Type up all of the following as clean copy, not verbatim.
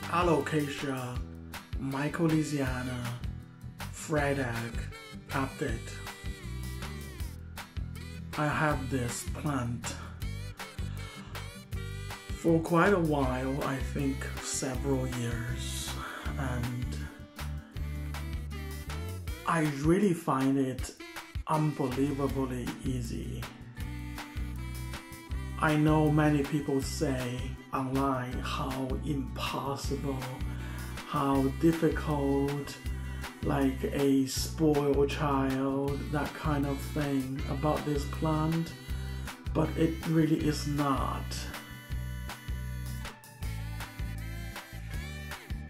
alocasia, microorganism, fried egg update. I have this plant for quite a while, I think several years, and I really find it unbelievably easy. I know many people say online how impossible, how difficult, like a spoiled child, that kind of thing about this plant, but it really is not.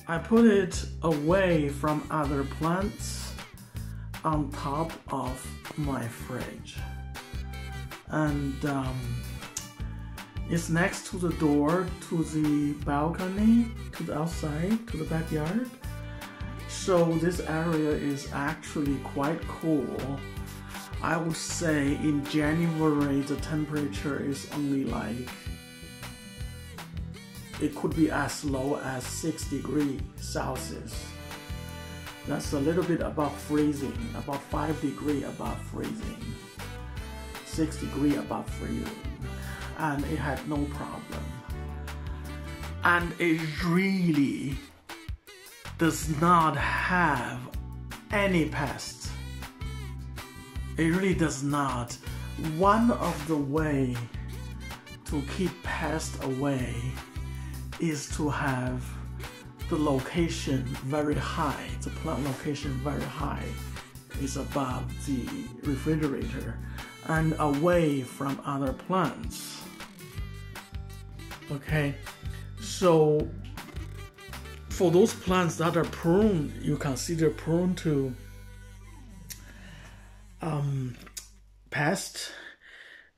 I put it away from other plants on top of my fridge, and it's next to the door to the balcony, to the outside, to the backyard. So this area is actually quite cool. I would say in January the temperature is only like, it could be as low as 6 degrees Celsius. That's a little bit above freezing, about 5 degrees above freezing, 6 degrees above freezing, and it had no problem. And it really does not have any pests. It really does not. One of the way to keep pests away is to have the location very high, the plant location very high, is above the refrigerator and away from other plants. Okay, so for those plants that are prone, you consider prone to pests,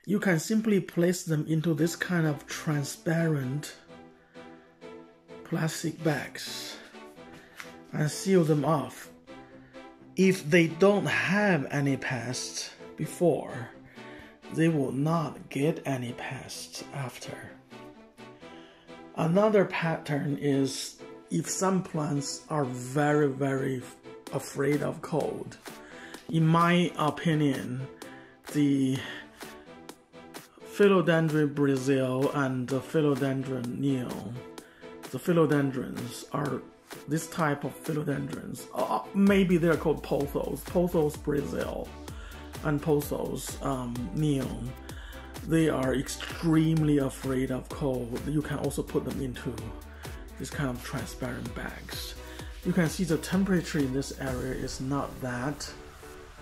you can simply place them into this kind of transparent plastic bags and seal them off. If they don't have any pests before, they will not get any pests after. Another pattern is if some plants are very, very afraid of cold. In my opinion, the Philodendron Brazil and the Philodendron Neo, the philodendrons are this type of philodendrons. Maybe they're called pothos, Pothos Brazil and Pothos Neon. They are extremely afraid of cold. You can also put them into this kind of transparent bags. You can see the temperature in this area is not that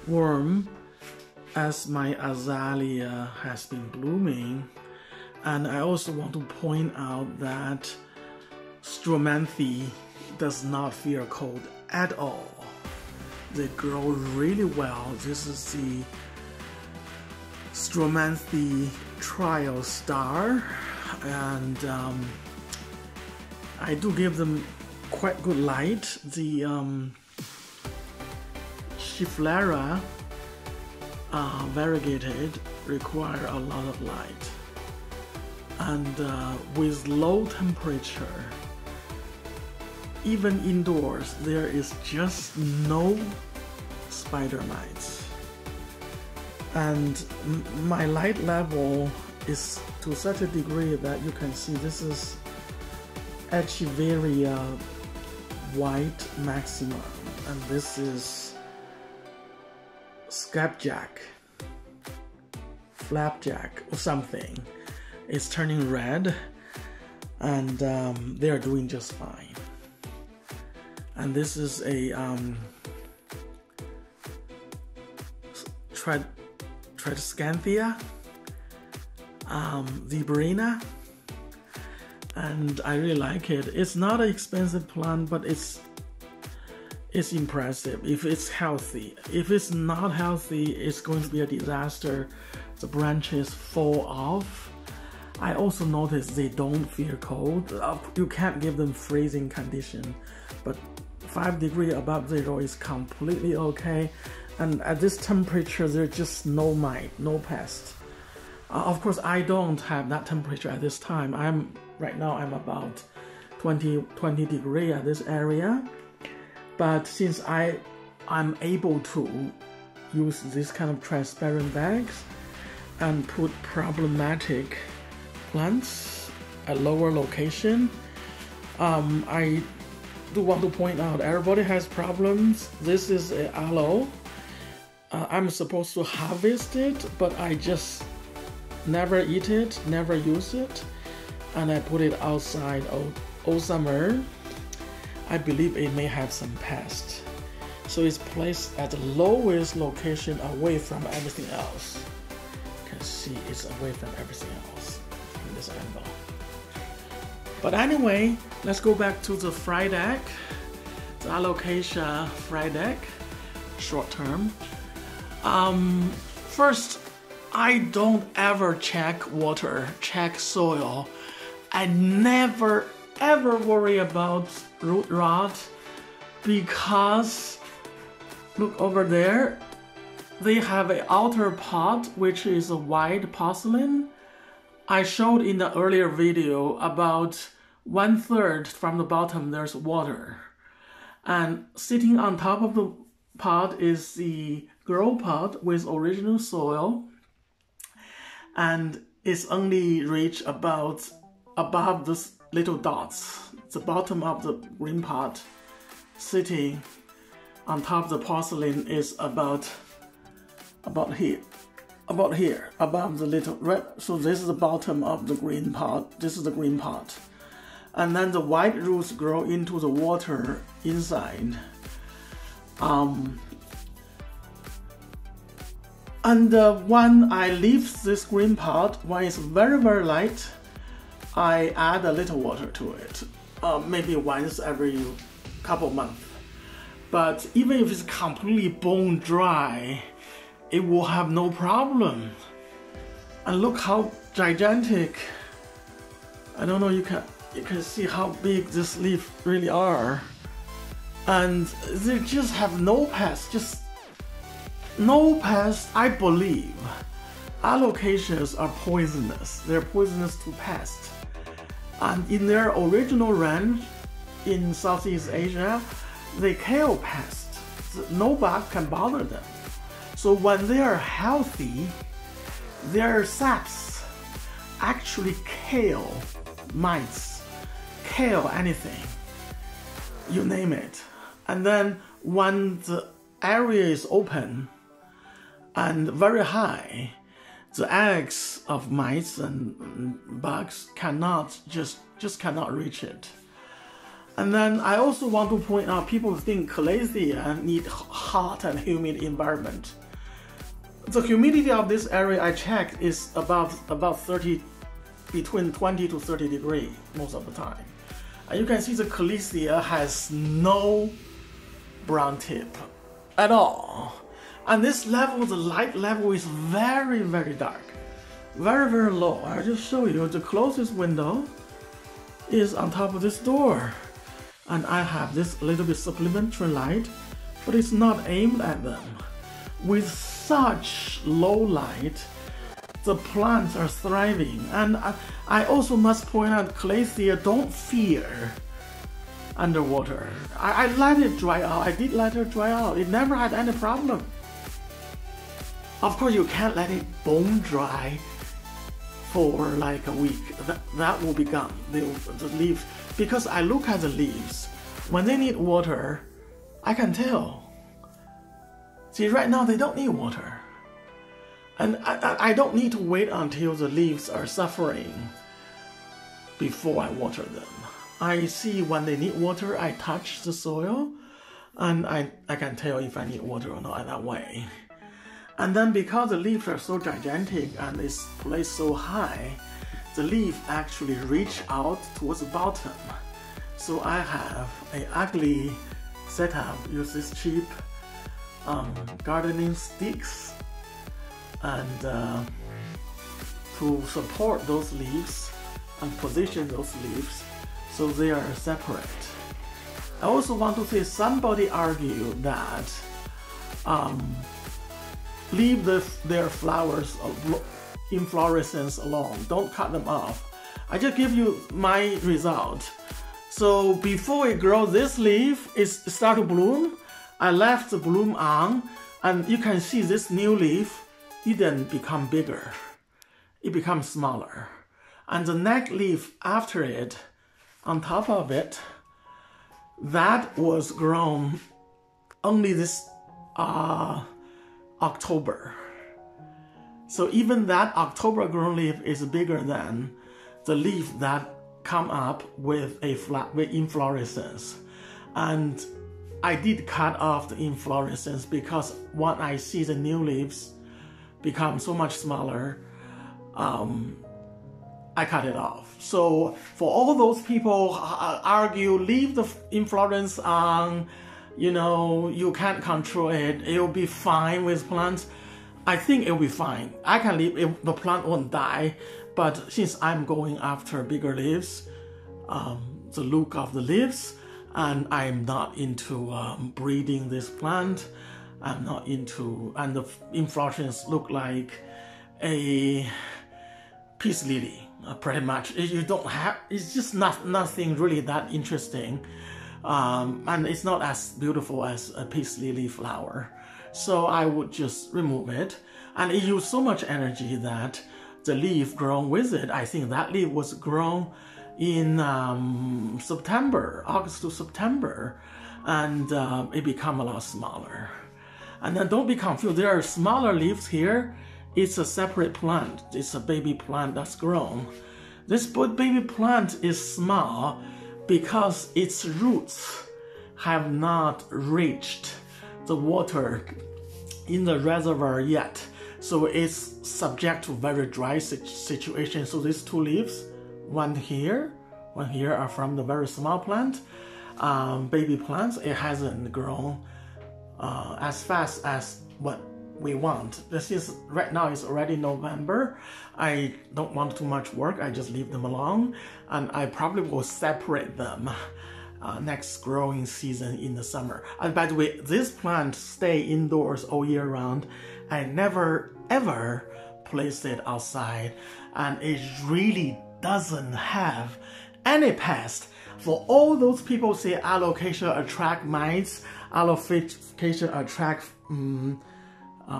warm as my azalea has been blooming. And I also want to point out that Stromanthe does not fear cold at all. They grow really well. This is the Stromanthe Trial Star, and I do give them quite good light. The Schefflera variegated require a lot of light, and with low temperature, even indoors, there is just no spider mites. And my light level is to such a degree that you can see this is Echeveria white maximum, and this is Skipjack, Flapjack or something. It's turning red, and they are doing just fine. And this is a Tradescanthia Zebrina, and I really like it. It's not an expensive plant, but it's impressive if it's healthy. If it's not healthy, it's going to be a disaster. The branches fall off. I also noticed they don't fear cold. You can't give them freezing condition, but 5 degrees above zero is completely okay. And at this temperature, there's just no mite, no pest. Of course, I don't have that temperature at this time. Right now I'm about 20 degree at this area. But since I'm able to use this kind of transparent bags and put problematic plants at lower location, I do want to point out everybody has problems. This is a aloe. I'm supposed to harvest it, but I just never eat it, never use it, and I put it outside all summer. I believe it may have some pests. So it's placed at the lowest location away from everything else. You can see it's away from everything else from this angle. But anyway, let's go back to the fried egg, the alocasia fried egg, short term. First, I don't ever check water, check soil. I never ever worry about root rot, because look over there, they have an outer pot which is a white porcelain. I showed in the earlier video about 1/3 from the bottom there's water, and sitting on top of the pot is the grow pot with original soil, and it's only reach about above this little dots. The bottom of the green pot sitting on top of the porcelain is about here, above the little red. So this is the bottom of the green pot. This is the green pot, and then the white roots grow into the water inside. And when I leave this green pot, when it's very, very light, I add a little water to it, maybe once every couple months. But even if it's completely bone dry, it will have no problem. And look how gigantic. I don't know, you can see how big this leaf really are. And they just have no pests, just no pests. I believe alocasias are poisonous. They're poisonous to pests. And in their original range in Southeast Asia, they kill pests. No bug can bother them. So when they are healthy, their saps actually kill mites, kill anything, you name it. And then when the area is open and very high, the eggs of mites and bugs cannot just cannot reach it. And then I also want to point out, people think alocasia need hot and humid environment. The humidity of this area I checked is about 30, between 20 to 30 degrees most of the time. And you can see the alocasia has no brown tip at all. And this level, the light level is very, very dark. Very, very low. I'll just show you. The closest window is on top of this door. And I have this little bit supplementary light, but it's not aimed at them. With such low light, the plants are thriving. And I also must point out, alocasia don't fear underwater. I let it dry out. I did let it dry out. It never had any problem. Of course, you can't let it bone dry for like a week. That will be gone. The leaves, because I look at the leaves, when they need water, I can tell. See, right now they don't need water. And I don't need to wait until the leaves are suffering before I water them. I see when they need water, I touch the soil, and I can tell if I need water or not that way. And then because the leaves are so gigantic and it's placed so high, the leaf actually reach out towards the bottom. So I have an ugly setup, use this cheap gardening sticks, and to support those leaves and position those leaves so they are separate. I also want to say, somebody argued that leave their flowers inflorescence alone, don't cut them off. I just give you my result. So before it grows, this leaf is start to bloom. I left the bloom on, and you can see this new leaf, it didn't become bigger. It becomes smaller. And the next leaf after it, on top of it, that was grown only this October. So even that October grown leaf is bigger than the leaf that come up with with inflorescence. And I did cut off the inflorescence because when I see the new leaves become so much smaller, I cut it off. So for all those people argue, leave the inflorescence on, you know, you can't control it, it'll be fine with plants. I think it'll be fine. I can leave it, the plant won't die, but since I'm going after bigger leaves, the look of the leaves, and I'm not into breeding this plant, I'm not into, and the inflorescence look like a peace lily, pretty much. You don't have, it's just nothing really that interesting, and it's not as beautiful as a peace lily flower. So I would just remove it, and it used so much energy that the leaf grown with it, I think that leaf was grown in September, August to September, and it become a lot smaller. And then don't be confused, there are smaller leaves here. It's a separate plant. It's a baby plant that's grown. This baby plant is small because its roots have not reached the water in the reservoir yet. So it's subject to very dry situation. So these two leaves, one here are from the very small plant, baby plants. It hasn't grown as fast as what we want. This is right now, it's already November. I don't want too much work. I just leave them alone, and I probably will separate them next growing season in the summer. And by the way, this plant stay indoors all year round. I never ever place it outside, and it really doesn't have any pest. For all those people say alocasia attract mites, alocasia attract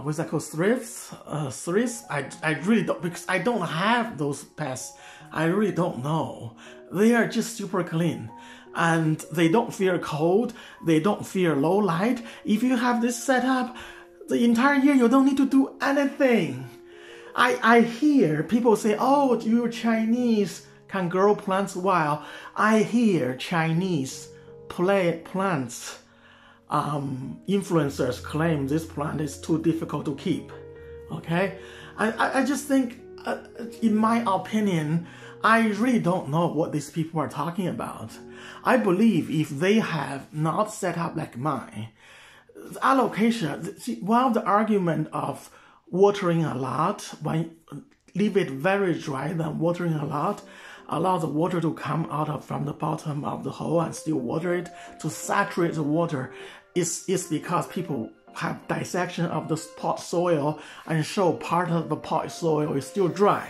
what's that called, thrips? I really don't, because I don't have those pests. I really don't know. They are just super clean, and they don't fear cold. They don't fear low light. If you have this setup, the entire year you don't need to do anything. I hear people say, oh, you Chinese can grow plants wild. I hear Chinese plants influencers claim this plant is too difficult to keep. Okay, I just think, in my opinion, I really don't know what these people are talking about. I believe if they have not set up like mine, alocasia, see, one of the argument of watering a lot, when leave it very dry than watering a lot, allow the water to come out from the bottom of the hole and still water it to saturate the water, is because people have dissection of the pot soil and show part of the pot soil is still dry.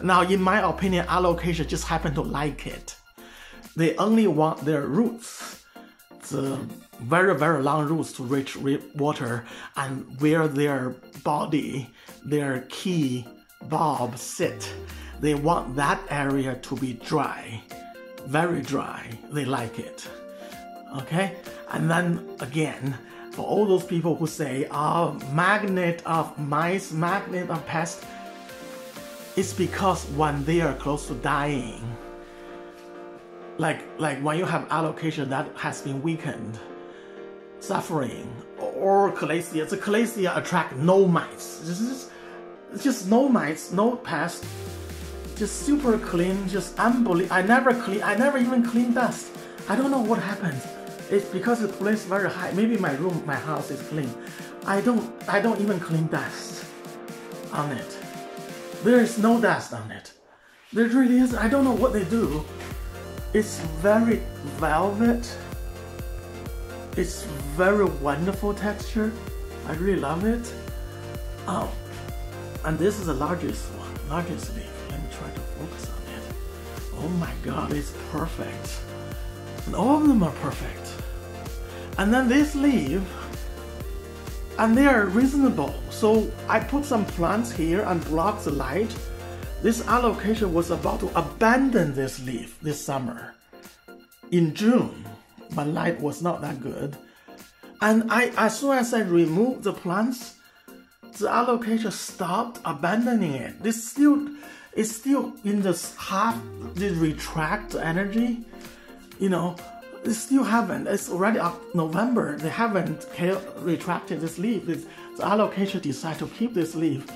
Now, in my opinion, alocasia just happen to like it. They only want their roots, the very, very long roots to reach water, and where their body, their key bulb sit. They want that area to be dry, very dry. They like it. Okay? And then again, for all those people who say, oh, magnet of mice, magnet of pests, it's because when they are close to dying, like when you have alocasia that has been weakened, suffering, or calathea, the calathea attract no mites. Just no mites, no pests, just super clean, just unbelievable. I never even clean dust. I don't know what happened. It's because the place very high. Maybe my house is clean. I don't even clean dust on it. There is no dust on it. There really is. I don't know what they do. It's very velvet. It's very wonderful texture. I really love it. And this is the largest leaf. Let me try to focus on it. Oh my God, it's perfect. And all of them are perfect. And then this leaf, and they are reasonable. So I put some plants here and block the light. This alocasia was about to abandon this leaf this summer in June, but light was not that good. And as soon as I removed the plants, the alocasia stopped abandoning it. It's still in this half, the retract energy, you know. They still haven't. It's already November. They haven't retracted this leaf. The alocasia decide to keep this leaf.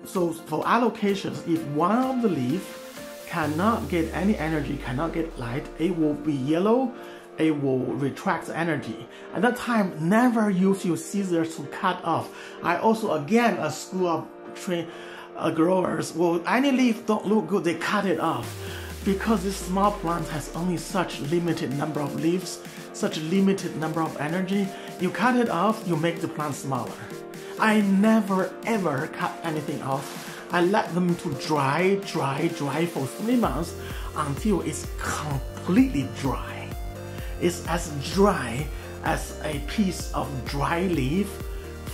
So for alocasias, if one of the leaf cannot get any energy, cannot get light, it will be yellow. It will retract the energy. At that time, never use your scissors to cut off. I also, again, a school of growers, well, any leaf don't look good, they cut it off. Because this small plant has only such limited number of leaves, such limited number of energy, you cut it off, you make the plant smaller. I never ever cut anything off. I let them to dry for 3 months until it's completely dry. It's as dry as a piece of dry leaf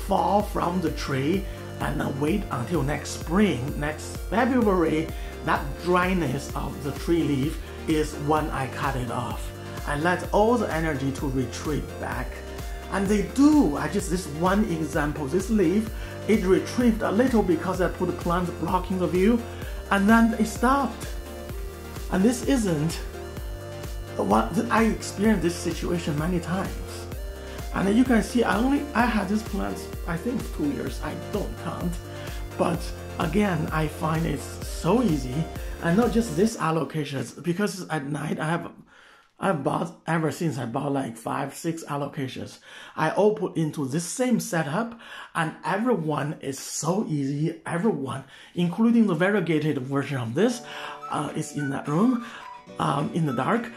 fall from the tree, and then wait until next spring, next February. That dryness of the tree leaf is when I cut it off. I let all the energy to retreat back. And they do. This one example, this leaf, it retrieved a little because I put a plant blocking the view, and then it stopped. And this isn't what I experienced this situation many times. And you can see I had this plant, I think 2 years, I don't count. But again, I find it's so easy, and not just this allocations, because at night I've bought, ever since I bought like 5-6 allocations, I all put into this same setup, and everyone is so easy. Everyone, including the variegated version of this, is in that room, in the dark.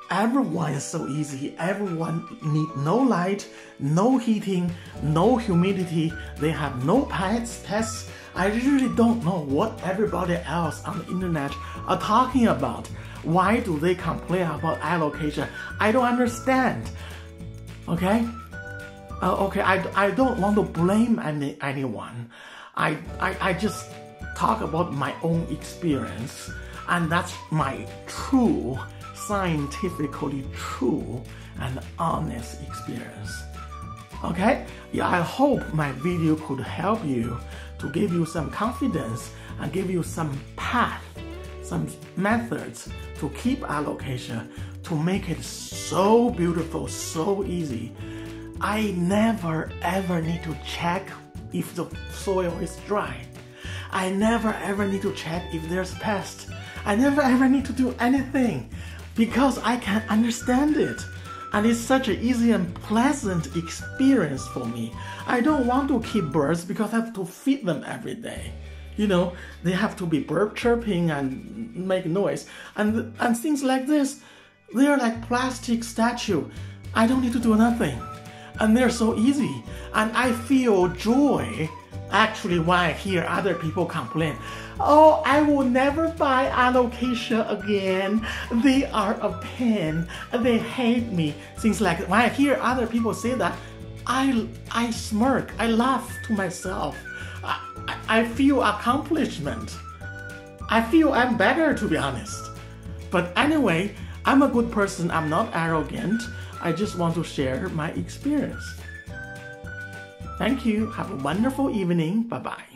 Everyone is so easy. Everyone need no light, no heating, no humidity. They have no pests. I really don't know what everybody else on the internet are talking about. Why do they complain about alocasia? I don't understand. Okay? I don't want to blame anyone. I just talk about my own experience, and that's my true, scientifically true and honest experience. Okay? Yeah, I hope my video could help you, to give you some confidence and give you some path, some methods to keep alocasia, to make it so beautiful, so easy. I never ever need to check if the soil is dry. I never ever need to check if there's pests. I never ever need to do anything, because I can understand it. And it's such an easy and pleasant experience for me. I don't want to keep birds because I have to feed them every day. You know, they have to be bird chirping and make noise. And things like this, they're like plastic statue. I don't need to do nothing. And they're so easy. And I feel joy actually when I hear other people complain. Oh, I will never buy alocasia again. They are a pain. They hate me. Things like that. When I hear other people say that, I smirk. I laugh to myself. I feel accomplishment. I feel I'm better, to be honest. But anyway, I'm a good person. I'm not arrogant. I just want to share my experience. Thank you. Have a wonderful evening. Bye-bye.